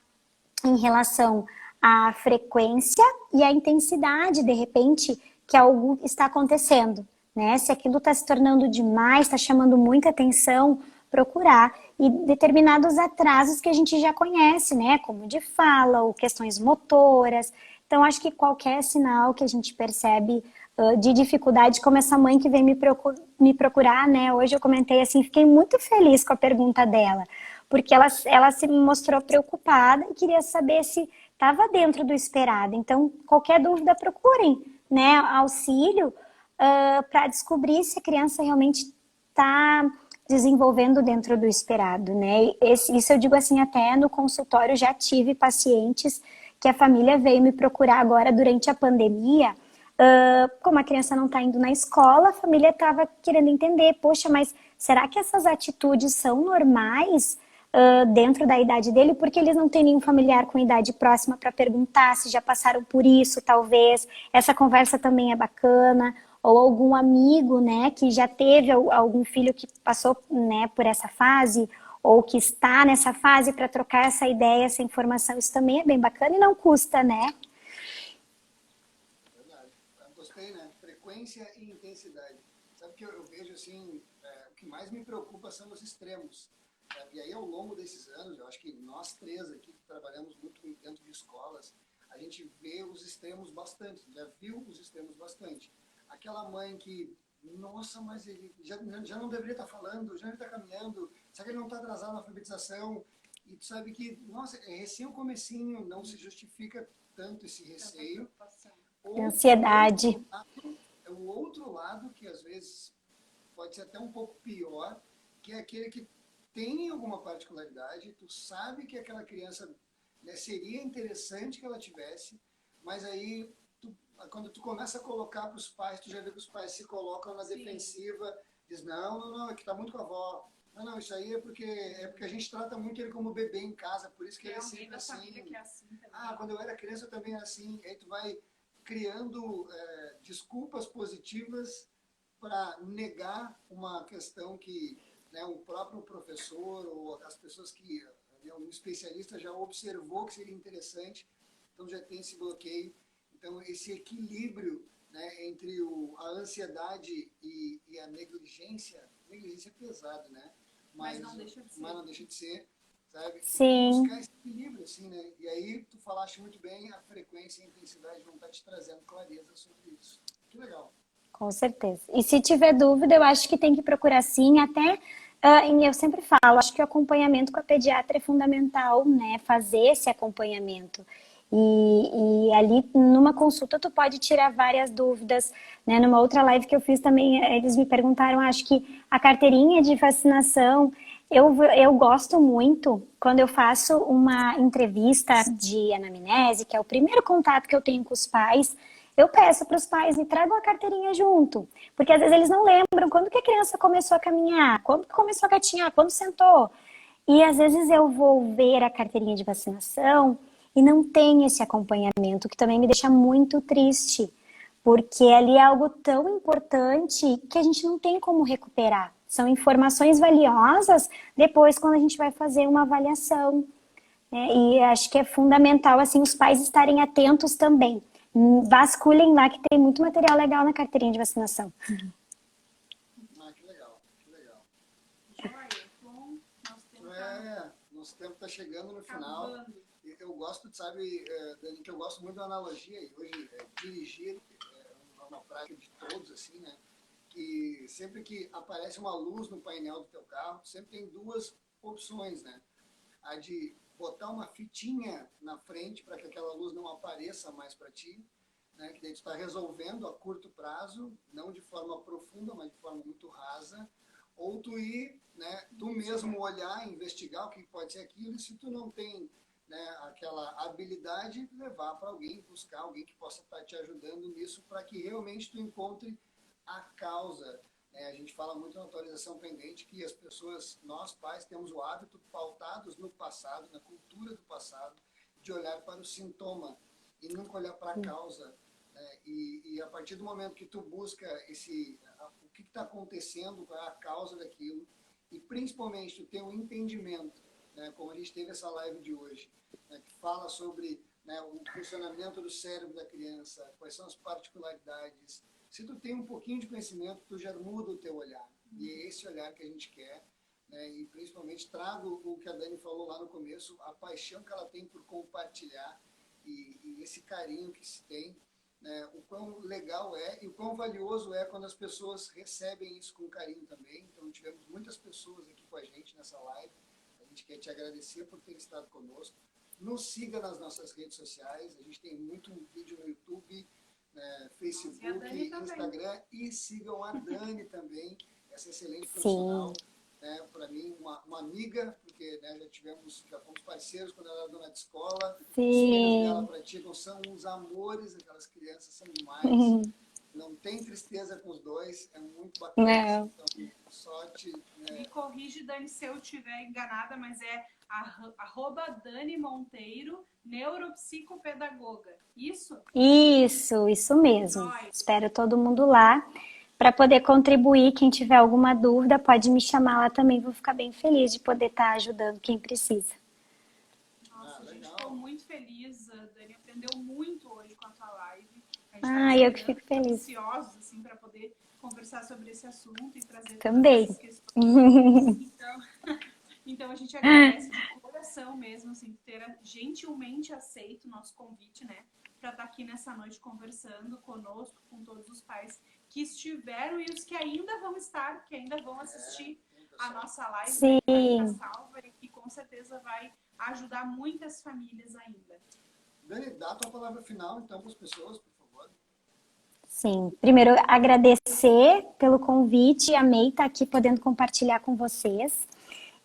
em relação à frequência e à intensidade, de repente, que algo está acontecendo, né? Se aquilo está se tornando demais, está chamando muita atenção, procurar. E determinados atrasos que a gente já conhece, né? Como de fala ou questões motoras. Então, acho que qualquer sinal que a gente percebe de dificuldade, como essa mãe que veio me procurar, né? Hoje eu comentei assim, fiquei muito feliz com a pergunta dela, porque ela se mostrou preocupada e queria saber se estava dentro do esperado. Então, qualquer dúvida, procurem, né, auxílio para descobrir se a criança realmente está desenvolvendo dentro do esperado, né? Isso eu digo assim, até no consultório já tive pacientes que a família veio me procurar agora durante a pandemia. Como a criança não está indo na escola, a família estava querendo entender, poxa, mas será que essas atitudes são normais dentro da idade dele? Porque eles não têm nenhum familiar com idade próxima para perguntar se já passaram por isso, talvez. Essa conversa também é bacana. Ou algum amigo, né, que já teve algum filho que passou, né, por essa fase, ou que está nessa fase, para trocar essa ideia, essa informação. Isso também é bem bacana e não custa, né? Verdade. Eu gostei, né? Frequência e intensidade. Sabe que eu vejo assim, o que mais me preocupa são os extremos. E aí, ao longo desses anos, eu acho que nós três aqui que trabalhamos muito dentro de escolas, a gente vê os extremos bastante, já viu os extremos bastante. Aquela mãe que, nossa, mas ele já não deveria estar falando, já não está caminhando, será que ele não está atrasado na alfabetização? E tu sabe que, nossa, é recém o comecinho, não se justifica tanto esse receio. Ansiedade. O outro lado, que às vezes pode ser até um pouco pior, que é aquele que tem alguma particularidade, tu sabe que aquela criança, né, seria interessante que ela tivesse, mas aí quando tu começa a colocar para os pais, tu já vê que os pais se colocam na defensiva, diz, não, é que tá muito com a avó. Não, isso aí é porque a gente trata muito ele como bebê em casa, por isso que ele é sempre assim. Família que é assim também. Quando eu era criança eu também era assim. Aí tu vai criando desculpas positivas para negar uma questão que, né, o próprio professor ou as pessoas que, né, um especialista já observou que seria interessante, então já tem esse bloqueio. Então esse equilíbrio, né, entre a ansiedade e a negligência é pesado, né? Mas não deixa de ser, sabe? Sim. Buscar esse equilíbrio, assim, né? E aí tu falaste muito bem, a frequência e a intensidade vão estar te trazendo clareza sobre isso. Que legal. Com certeza. E se tiver dúvida, eu acho que tem que procurar sim, até eu sempre falo, acho que o acompanhamento com a pediatra é fundamental, né? Fazer esse acompanhamento. E ali, numa consulta, tu pode tirar várias dúvidas, né? Numa outra live que eu fiz também, eles me perguntaram, acho que a carteirinha de vacinação, eu gosto muito quando eu faço uma entrevista de anamnese, que é o primeiro contato que eu tenho com os pais, eu peço para os pais, me tragam a carteirinha junto. Porque às vezes eles não lembram quando que a criança começou a caminhar, quando que começou a gatinhar, quando sentou. E às vezes eu vou ver a carteirinha de vacinação e não tem esse acompanhamento, que também me deixa muito triste. Porque ali é algo tão importante que a gente não tem como recuperar. São informações valiosas depois quando a gente vai fazer uma avaliação. E acho que é fundamental assim, os pais estarem atentos também. Vasculhem lá que tem muito material legal na carteirinha de vacinação. Que legal, que legal. Joia, bom, nosso tempo está chegando no final. Eu gosto, sabe, Dani, que eu gosto muito da analogia, e hoje dirigir é uma prática de todos, assim, né? Que sempre que aparece uma luz no painel do teu carro, sempre tem duas opções, né? A de botar uma fitinha na frente para que aquela luz não apareça mais para ti, né? Que daí tu está resolvendo a curto prazo, não de forma profunda, mas de forma muito rasa, ou tu ir, né, tu mesmo olhar, investigar o que pode ser aquilo, e se tu não tem, né, aquela habilidade, levar para alguém, buscar alguém que possa estar te ajudando nisso, para que realmente tu encontre a causa. A gente fala muito na atualização pendente que as pessoas, nós pais, temos o hábito, pautados no passado, na cultura do passado, de olhar para o sintoma e nunca olhar para a causa. E a partir do momento que tu busca o que está acontecendo, qual é a causa daquilo, e principalmente tu tem um entendimento, né, como a gente teve essa live de hoje, né, que fala sobre, né, o funcionamento do cérebro da criança, quais são as particularidades. Se tu tem um pouquinho de conhecimento, tu já muda o teu olhar. E é esse olhar que a gente quer, né? E principalmente trago o que a Dani falou lá no começo, a paixão que ela tem por compartilhar e esse carinho que se tem, né? O quão legal é e o quão valioso é quando as pessoas recebem isso com carinho também. Então tivemos muitas pessoas aqui com a gente nessa live. A gente quer te agradecer por ter estado conosco. Nos siga nas nossas redes sociais. A gente tem muito vídeo no YouTube, Facebook, Instagram, e sigam a Dani também, essa excelente profissional, né, para mim uma amiga, porque, né, já fomos parceiros quando ela era dona de escola. Os filhos dela praticam, são uns amores, aquelas crianças são demais. Não tem tristeza com os dois, é muito bacana. Então, sorte. Me corrige, Dani, se eu estiver enganada, mas é @Dani Monteiro, neuropsicopedagoga. Isso? Isso mesmo. Espero todo mundo lá para poder contribuir. Quem tiver alguma dúvida, pode me chamar lá também. Vou ficar bem feliz de poder estar ajudando quem precisa. Nossa, a gente ficou muito feliz. A Dani aprendeu muito hoje com a tua live. Eu que fico feliz. Ansiosos, assim, para poder conversar sobre esse assunto e trazer também essas questões. Então a gente agradece de coração mesmo, assim, ter gentilmente aceito o nosso convite, né, para estar aqui nessa noite conversando conosco, com todos os pais que estiveram e os que ainda vão estar, que ainda vão assistir a nossa live. Sim. Que vai ficar salva e que com certeza vai ajudar muitas famílias ainda. Dani, dá a tua palavra final, então, para as pessoas, por favor. Sim. Primeiro, agradecer pelo convite. Amei estar aqui podendo compartilhar com vocês.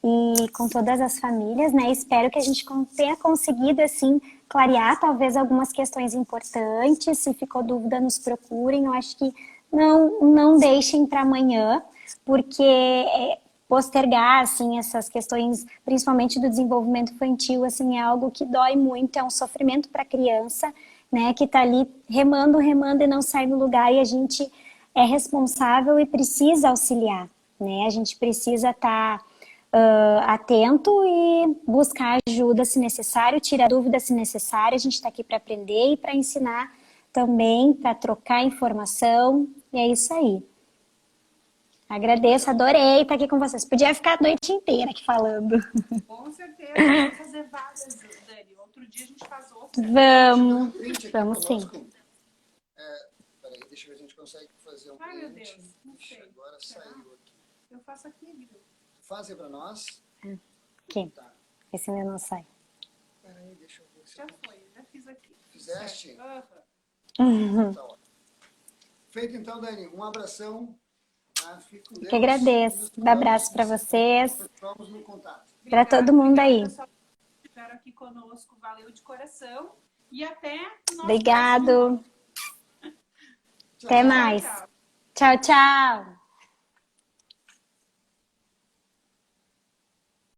e com todas as famílias, né? Espero que a gente tenha conseguido, assim, clarear talvez algumas questões importantes. Se ficou dúvida, nos procurem. Eu acho que não deixem para amanhã, porque postergar, assim, essas questões, principalmente do desenvolvimento infantil, assim, é algo que dói muito, é um sofrimento para a criança, né? Que está ali remando e não sai do lugar, e a gente é responsável e precisa auxiliar, né? A gente precisa estar atento e buscar ajuda se necessário, tirar dúvida se necessário. A gente está aqui para aprender e para ensinar também, para trocar informação, e é isso aí. Agradeço, adorei estar aqui com vocês. Podia ficar a noite inteira aqui falando. Com certeza, vamos fazer várias, Dani. Outro dia a gente faz outra. Vamos sim. Peraí, deixa eu ver se a gente consegue fazer um print. Ai, meu Deus, não sei. Agora saiu aqui. Eu faço aqui, Guido. Faz aí pra nós. Aqui. Tá. Esse meu não sai. Peraí, deixa eu ver se Já foi, já fiz aqui. Fizeste? Uhum. Tá ótimo. Feito então, Dani. Um abração. Fique com Deus. Que agradeço. Um abraço para vocês. Vamos no contato. Para todo mundo aí. Pessoal que estiveram aqui conosco, valeu de coração. E até o nosso Obrigado. próximo. Até mais. Tchau, tchau.